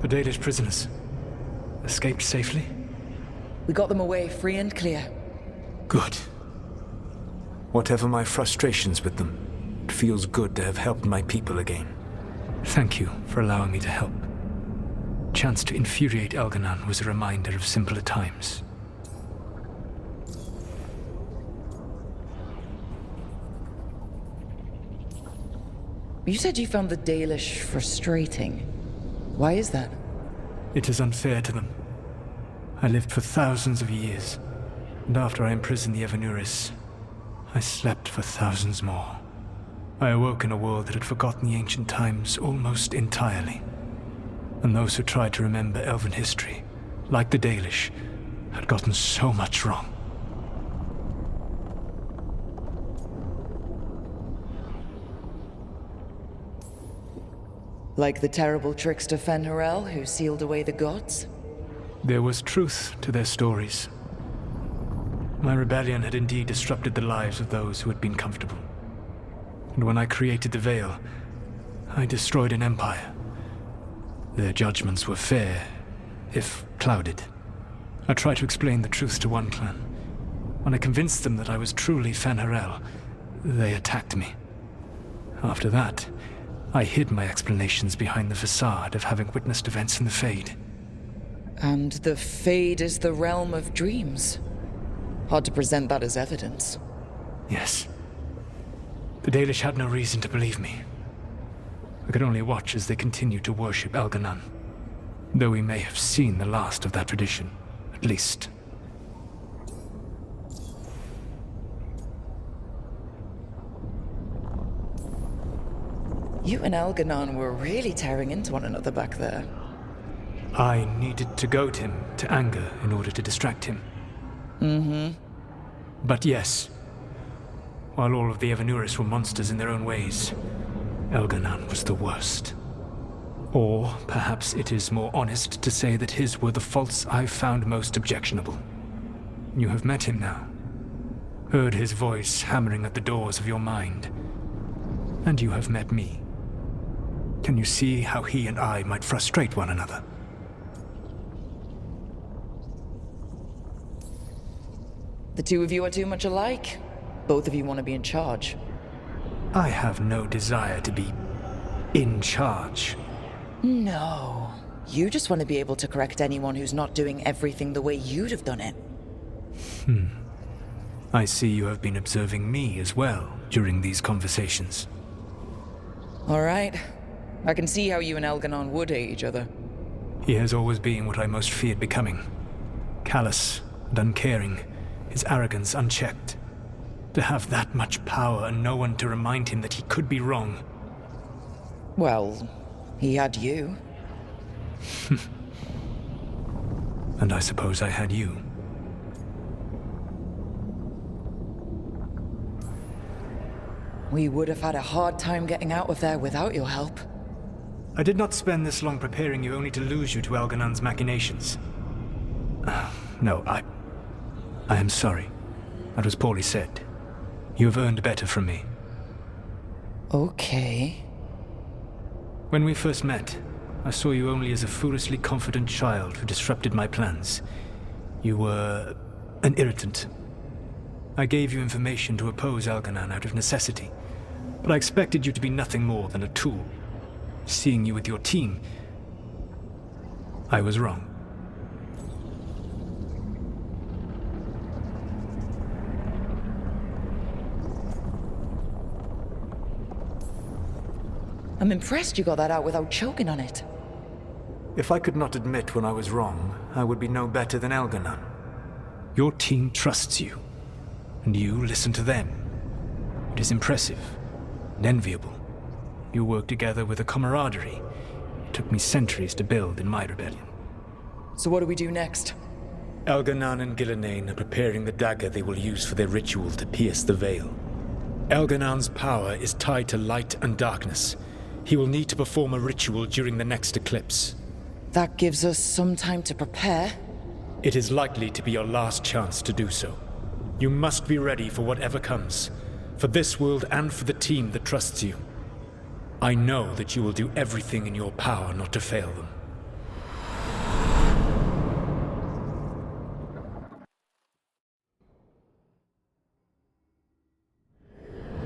The Dalish prisoners escaped safely? We got them away free and clear. Good. Whatever my frustrations with them, it feels good to have helped my people again. Thank you for allowing me to help. Chance to infuriate Elganon was a reminder of simpler times. You said you found the Dalish frustrating. Why is that? It is unfair to them. I lived for thousands of years, and after I imprisoned the Evanuris, I slept for thousands more. I awoke in a world that had forgotten the ancient times almost entirely. And those who tried to remember Elven history, like the Dalish, had gotten so much wrong. Like the terrible trickster Fen'Harel who sealed away the gods? There was truth to their stories. My rebellion had indeed disrupted the lives of those who had been comfortable. And when I created the Veil, I destroyed an empire. Their judgments were fair, if clouded. I tried to explain the truth to one clan. When I convinced them that I was truly Fen'Harel, they attacked me. After that, I hid my explanations behind the facade of having witnessed events in the Fade. And the Fade is the realm of dreams. Hard to present that as evidence. Yes. The Dalish had no reason to believe me. I could only watch as they continued to worship Elganon, though we may have seen the last of that tradition, at least. You and Elganon were really tearing into one another back there. I needed to goad him to anger in order to distract him. But yes, while all of the Evanuris were monsters in their own ways, Elganon was the worst. Or perhaps it is more honest to say that his were the faults I found most objectionable. You have met him now, heard his voice hammering at the doors of your mind, and you have met me. Can you see how he and I might frustrate one another? The two of you are too much alike. Both of you want to be in charge. I have no desire to be in charge. No. You just want to be able to correct anyone who's not doing everything the way you'd have done it. I see you have been observing me as well during these conversations. All right. I can see how you and Elganon would hate each other. He has always been what I most feared becoming. Callous and uncaring, his arrogance unchecked. To have that much power and no one to remind him that he could be wrong. Well, he had you. And I suppose I had you. We would have had a hard time getting out of there without your help. I did not spend this long preparing you only to lose you to Elganon's machinations. No, I am sorry. That was poorly said. You have earned better from me. Okay. When we first met, I saw you only as a foolishly confident child who disrupted my plans. You were an irritant. I gave you information to oppose Elganon out of necessity, but I expected you to be nothing more than a tool. Seeing you with your team, I was wrong. I'm impressed you got that out without choking on it. If I could not admit when I was wrong, I would be no better than Elganon. Your team trusts you, and you listen to them. It is impressive and enviable. You work together with a camaraderie it took me centuries to build in my rebellion. So what do we do next? Elganon and Gillenane are preparing the dagger they will use for their ritual to pierce the veil. Elganon's power is tied to light and darkness. He will need to perform a ritual during the next eclipse. That gives us some time to prepare. It is likely to be your last chance to do so. You must be ready for whatever comes, for this world and for the team that trusts you. I know that you will do everything in your power not to fail them.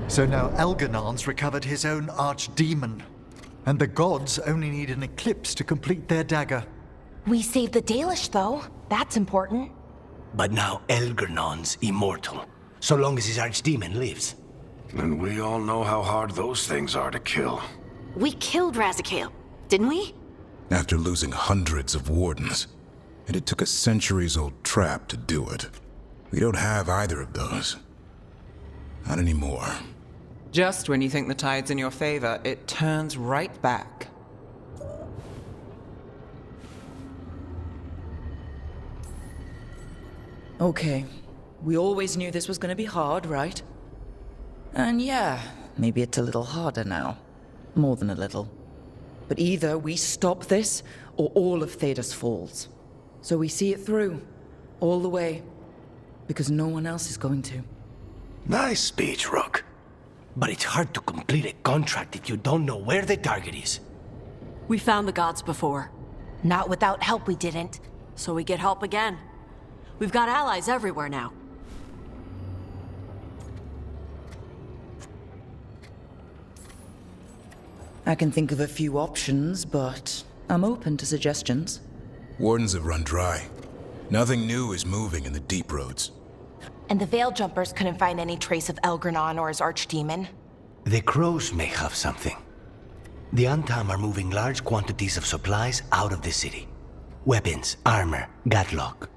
So now Elganon's recovered his own archdemon. And the gods only need an eclipse to complete their dagger. We saved the Dalish, though. That's important. But now Elgernon's immortal, so long as his archdemon lives. And we all know how hard those things are to kill. We killed Razikale, didn't we? After losing hundreds of wardens. And it took a centuries-old trap to do it. We don't have either of those. Not anymore. Just when you think the tide's in your favor, it turns right back. Okay. We always knew this was gonna be hard, right? And yeah, maybe it's a little harder now. More than a little. But either we stop this, or all of Thedas falls. So we see it through. All the way. Because no one else is going to. Nice speech, Rook. But it's hard to complete a contract if you don't know where the target is. We found the gods before, Not without help, we didn't. so we get help again. We've got allies everywhere now. I can think of a few options, but I'm open to suggestions. Wardens have run dry. Nothing new is moving in the deep roads. And the Veil Jumpers couldn't find any trace of Elgranon or his archdemon. The crows may have something. The Antam are moving large quantities of supplies out of the city. Weapons, armor, gatlock.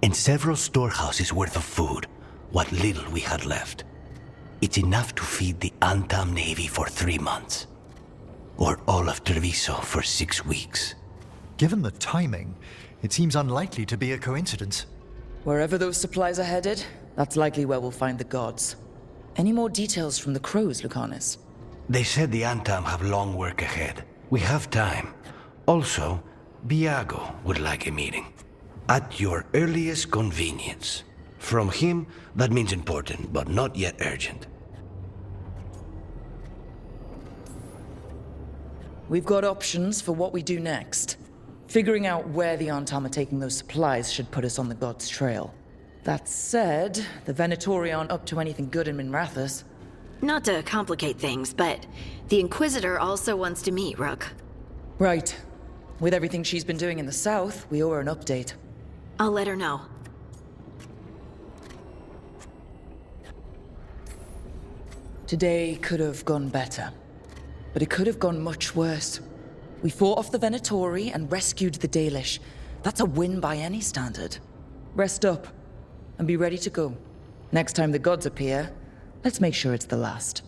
And several storehouses worth of food, what little we had left. It's enough to feed the Antam Navy for 3 months. Or all of Treviso for 6 weeks. Given the timing, it seems unlikely to be a coincidence. Wherever those supplies are headed, that's likely where we'll find the gods. Any more details from the crows, Lucanus? They said the Antam have long work ahead. We have time. Also, Biago would like a meeting. At your earliest convenience. From him, that means important, but not yet urgent. We've got options for what we do next. Figuring out where the Antam are taking those supplies should put us on the gods' trail. That said, the Venatori aren't up to anything good in Minrathous. Not to complicate things, but the Inquisitor also wants to meet Rook. Right. With everything she's been doing in the south, we owe her an update. I'll let her know. Today could have gone better. But it could have gone much worse. We fought off the Venatori and rescued the Dalish. That's a win by any standard. Rest up and be ready to go. Next time the gods appear, let's make sure it's the last.